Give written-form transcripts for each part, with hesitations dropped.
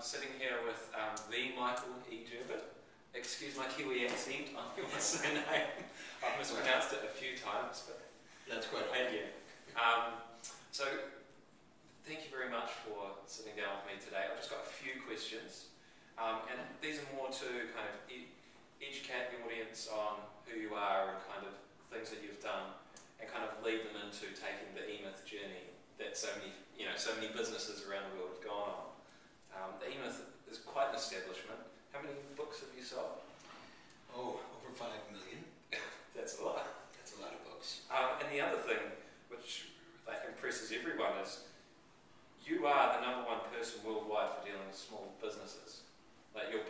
sitting here with the Michael Gerber. Excuse my Kiwi accent on your surname. I've mispronounced it a few times, but that's quite okay. So, thank you very much for sitting down with me today. I've just got a few questions, and these are more to kind of educate the audience on who you are and kind of things that you've done, and kind of lead them into taking the eMyth journey that so many businesses around the world have gone on. The eMyth is quite an establishment. How many books have you sold? Oh, over 5 million. That's a lot. That's a lot of books. And the other thing, which impresses everyone, is you are the #1 person worldwide for dealing with small businesses. Like your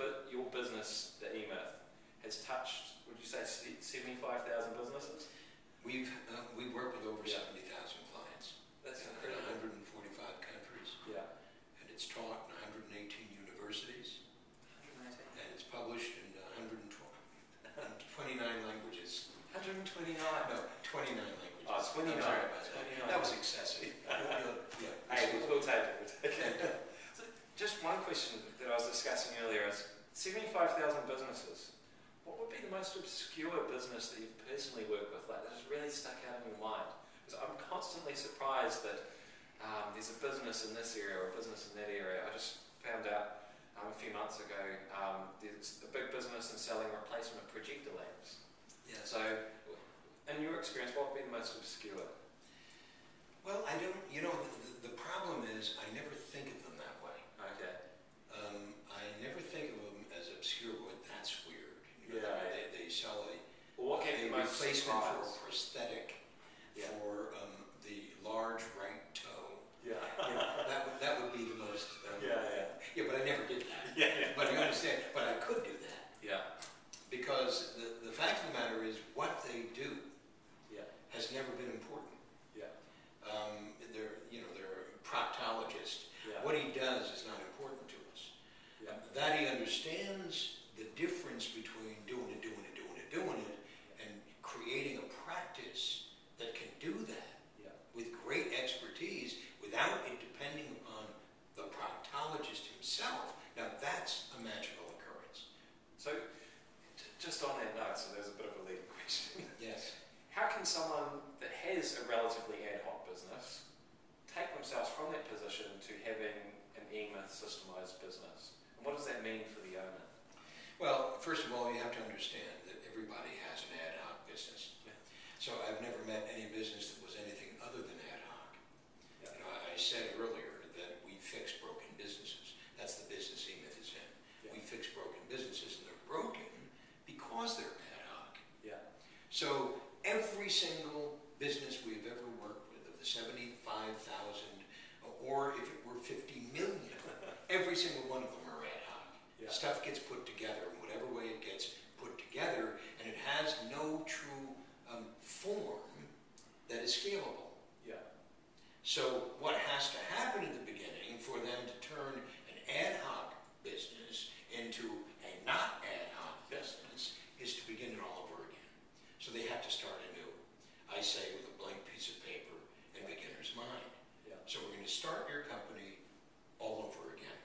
business, the eMyth, has touched, would you say, 75,000 businesses? We've worked with over 70,000 clients. That's in incredible. 145 countries. Yeah. And it's taught in 118 universities. 118. And it's published in 129 languages. 129? No, 29 languages. Oh, 29. I'm sorry about that. 29. That was excessive. Hey, we'll take it. So just one question that I was discussing earlier is 75,000 businesses. What would be the most obscure business that you've personally worked with, like that has really stuck out in your mind? Because I'm constantly surprised that there's a business in this area or a business in that area. I just found out a few months ago there's a big business in selling replacement projector lamps. Yeah. So, in your experience, what would be the most obscure? Well, I don't, the problem is I never think of them that way. Okay. I never think of them as obscure, but that's weird. They sell a surprise? replacement for a prosthetic for the large right toe. Yeah. That would be the most. Yeah, but I never did that. Yeah. But you understand. But I could do that. Yeah. Because the fact of the matter is, what they do has never been important. Yeah. They're a proctologist. Yeah. What he does is not important to us. Yeah. That he understands the difference between doing it, and creating a practice that can do that with great expertise without it depending upon the proctologist himself. Now that's a magical occurrence. So, just on that note, so there's a bit of a leading question. Yes. How can someone that has a relatively ad hoc business take themselves from that position to having an eMyth systemized business? And what does that mean for the owner? Well, first of all, you have to understand that everybody has an ad hoc business. Yeah. So I've never met any business that was anything other than ad hoc. Yeah. I said earlier that we fix broken businesses. That's the business eMyth is in. Yeah. We fix broken businesses, and they're broken because they're ad hoc. Yeah. So every single business we've ever worked with, of the 75,000, or if it were 50 million, every single one of them are ad hoc. Yeah. Stuff gets put together in whatever way it gets put together, and it has no true form that is scalable. Yeah. So what has to happen at the beginning for them to turn an ad hoc business into a not ad hoc business is to begin it all over again. So they have to start anew. I say with a blank piece of paper and beginner's mind. Yeah. So we're going to start your company all over again.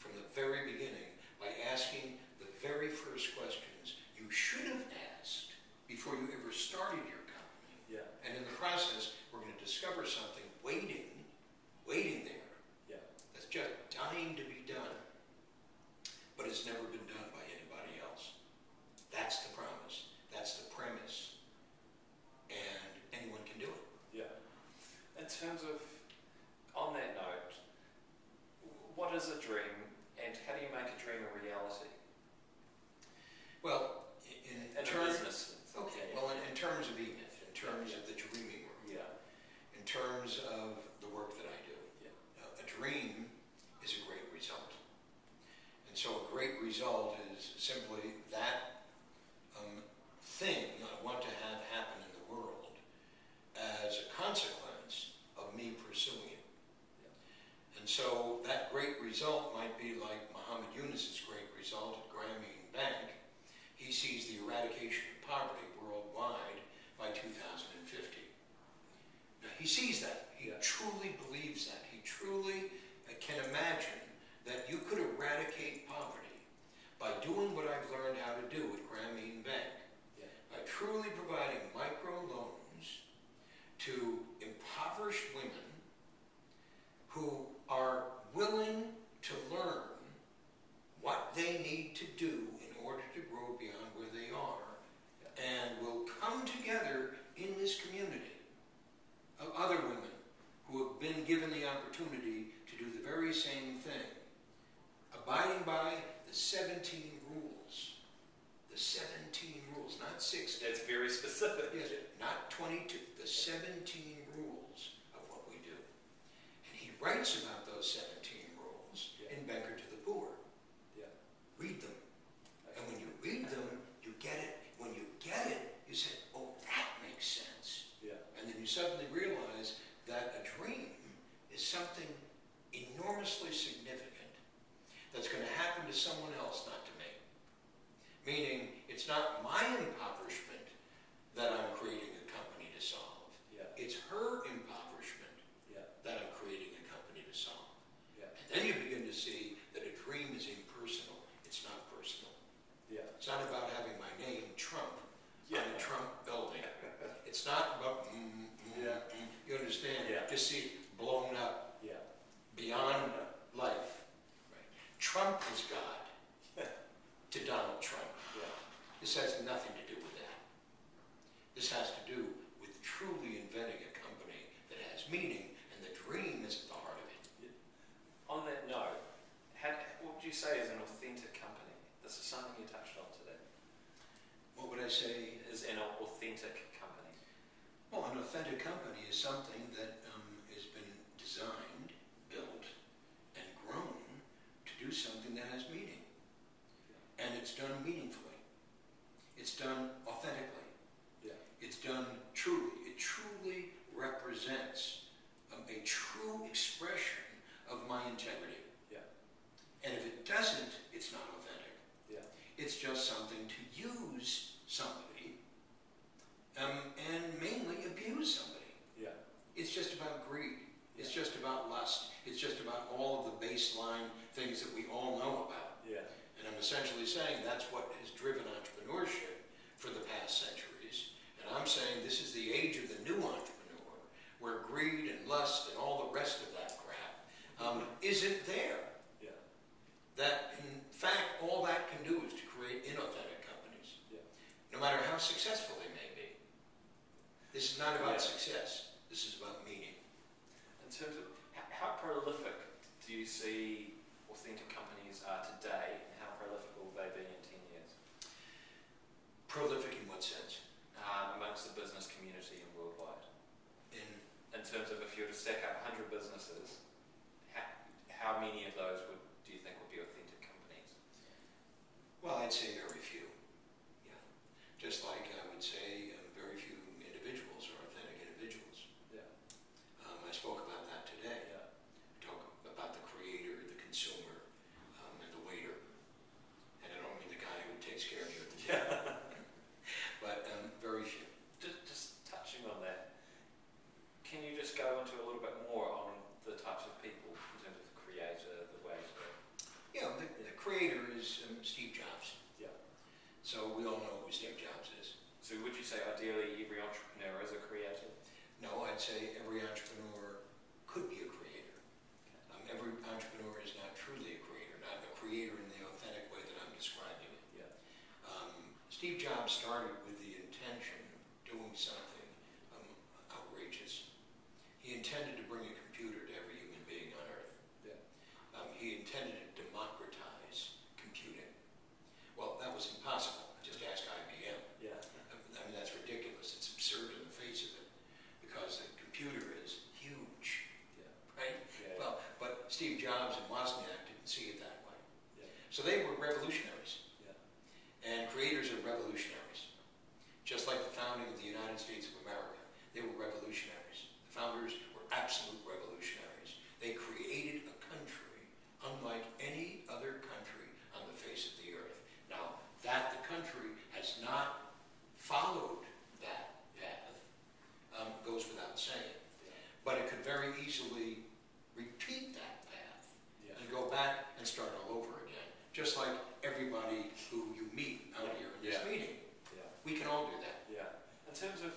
From the very beginning, by asking the very first questions you should have asked before you ever started your company. Yeah. And in the process, we're going to discover something waiting there. Yeah. That's just dying to be done. But it's never been done by anybody else. That's the promise. That's the premise. And anyone can do it. Yeah. In terms of, on that note, what is a dream and how do you make a dream a reality? Well, in terms business. Okay. Well, in terms of eMyth, in terms of the dreaming world, in terms of the work that I do, a dream is a great result. And so a great result is simply that thing I want to have happen in the world as a consequence of me pursuing it. And so that great result might be like Muhammad Yunus's great result at Grameen Bank. He sees the eradication of poverty worldwide by 2050. Now, he sees that. He truly believes that. He truly can imagine that you could who are willing to learn what they need to do in order to grow beyond where they are, and will come together in this community of other women who have been given the opportunity to do the very same thing, abiding by the 17 rules. The 17 rules, not 6. That's very specific. Yes, not 22. The 17 rules of what we do. And he writes about those 17 rules in Banker to the Poor. Yeah. Read them. And when you read them, you get it. When you get it, you say, oh, that makes sense. Yeah. And then you suddenly realize that a dream is something enormously significant that's going to happen to someone else, not to me. Meaning, it's not my impoverishment that I'm creating a company to solve. Yeah. It's her impoverishment that I'm creating a company to solve. Yeah. And then you begin to see that a dream is impersonal. It's not personal. Yeah. It's not about having my name Trump on a Trump building. It's not about, you understand? Yeah. Just see it blown up beyond life. Right. Trump is God to Donald Trump. This has nothing to do with that. This has to do with truly inventing a company that has meaning, and the dream is at the heart of it. On that note, what would you say is an authentic company? This is something you touched on today. What would I say? Is an authentic company? Well, an authentic company is something that has been designed, built, and grown to do something that has meaning. And it's done meaningfully. It's done authentically. Yeah. It's done truly. It truly represents a true expression of my integrity. Yeah. And if it doesn't, it's not authentic. Yeah. It's just something to use somebody and mainly abuse somebody. Yeah. It's just about greed. It's just about lust. It's just about all of the baseline things that we all know about. Yeah. And I'm essentially saying that's what has driven entrepreneurship for the past centuries. And I'm saying this is the age of the new entrepreneur, where greed and lust and all the rest of that crap isn't there. Yeah. That, in fact, all that can do is to create inauthentic companies, no matter how successful they may be. This is not about success. This is about meaning. In terms of how prolific do you see authentic companies are today, and how prolific will they be in 10 years? Prolific in what sense? Amongst the business community and worldwide. In terms of if you were to stack up 100 businesses, how many of those do you think would be authentic companies? Well, I'd say very few. Yeah. Just like I would say very few individuals are authentic individuals. Yeah. I spoke about that today. Yeah. Talk about the creator, the consumer, and the waiter. And I don't mean the guy who takes care of you at the table. But very few. Just touching on that, can you just go into a little bit more on the types of people in terms of the creator, the waiter? Yeah, the creator is Steve Jobs. Yeah. So we all know who Steve Jobs is. So would you say ideally every entrepreneur is a creator? No, I'd say every entrepreneur could be a creator. Every entrepreneur is not truly a creator, not a creator in the authentic way that I'm describing it. Yeah. Steve Jobs started with the intention of doing something outrageous. He intended to bring a computer to every human being on Earth. Yeah. He intended to democratize computing. Well, that was impossible. Just ask IBM. Yeah. I mean, that's ridiculous. It's absurd in the face of it, because the computer is huge, right? Yeah. Well, but Steve Jobs and Wozniak didn't see it that way. Yeah. So they were revolutionaries. Yeah. And creators are revolutionaries. Just like the founding of the United States of America, they were revolutionaries. The founders were absolute revolutionaries. They created a country unlike any other country on the face of the earth. Now, that the country has not followed that path goes without saying. But it could very easily repeat that path and go back and start all over again. Just like everybody who you meet out here in this meeting. Yeah. We can all do that. Yeah. In terms of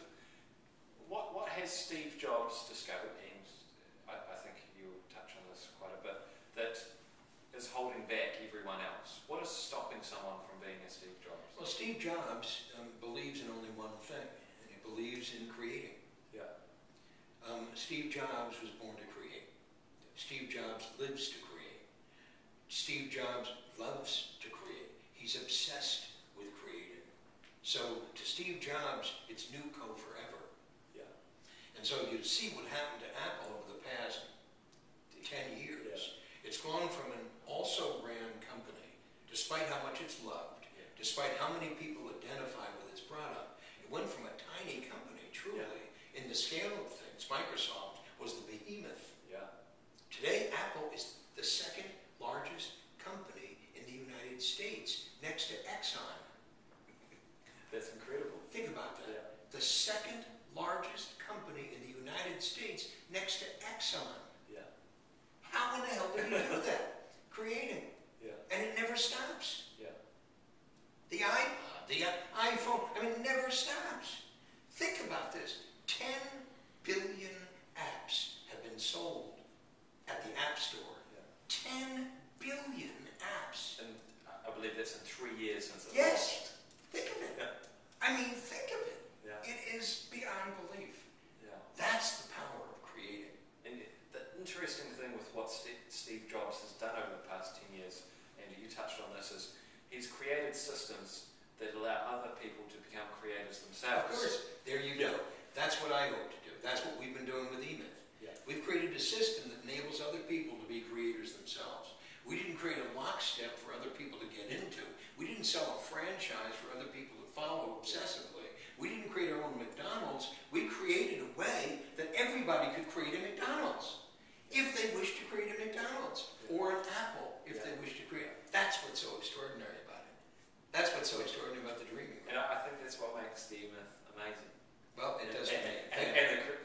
what has Steve Jobs discovered, and I think you touched someone from being a Steve Jobs? Well, Steve Jobs believes in only one thing, and he believes in creating. Yeah. Steve Jobs was born to create. Steve Jobs lives to create. Steve Jobs loves to create. He's obsessed with creating. So to Steve Jobs, it's NewCo forever. Yeah. And so you see what happened to Apple over the past 10 years. Yeah. It's gone from an also-ran company, despite how much it's loved, despite how many people identify with its product. It went from a tiny company, truly, in the scale of things. Microsoft was the behemoth. Yeah. Today, Apple is the second largest company in the United States, next to Exxon. That's incredible. Think about that. Yeah. The second largest company in the United States, next to Exxon. Yeah. How in the hell do you do that? Creating. Yeah. And it never stops. Yeah. The iPod, the iPhone, it never stops. Think about this. 10 billion apps have been sold at the App Store. Yeah. 10 billion apps. And I believe that's in 3 years since it launched. Think of it. Yeah. Think of it. Yeah. It is beyond belief. Yeah. That's the power of creating. And the interesting thing with what Steve Jobs has done over the past 10 years, and you touched on this, is he's created systems that allow other people to become creators themselves. Of course. There you go. That's what I hope to do. That's what we've been doing with eMyth. Yeah. We've created a system that enables other people to be creators themselves. We didn't create a lockstep for other people to get into. We didn't sell a franchise for other people to follow obsessively. We didn't create our own McDonald's. We created a way that everybody could create a McDonald's if they wish to create a McDonald's, or an Apple if they wish to create. That's what's so extraordinary about it. That's what's so extraordinary about the dreaming. And I think that's what makes the myth amazing. Well, it does. And the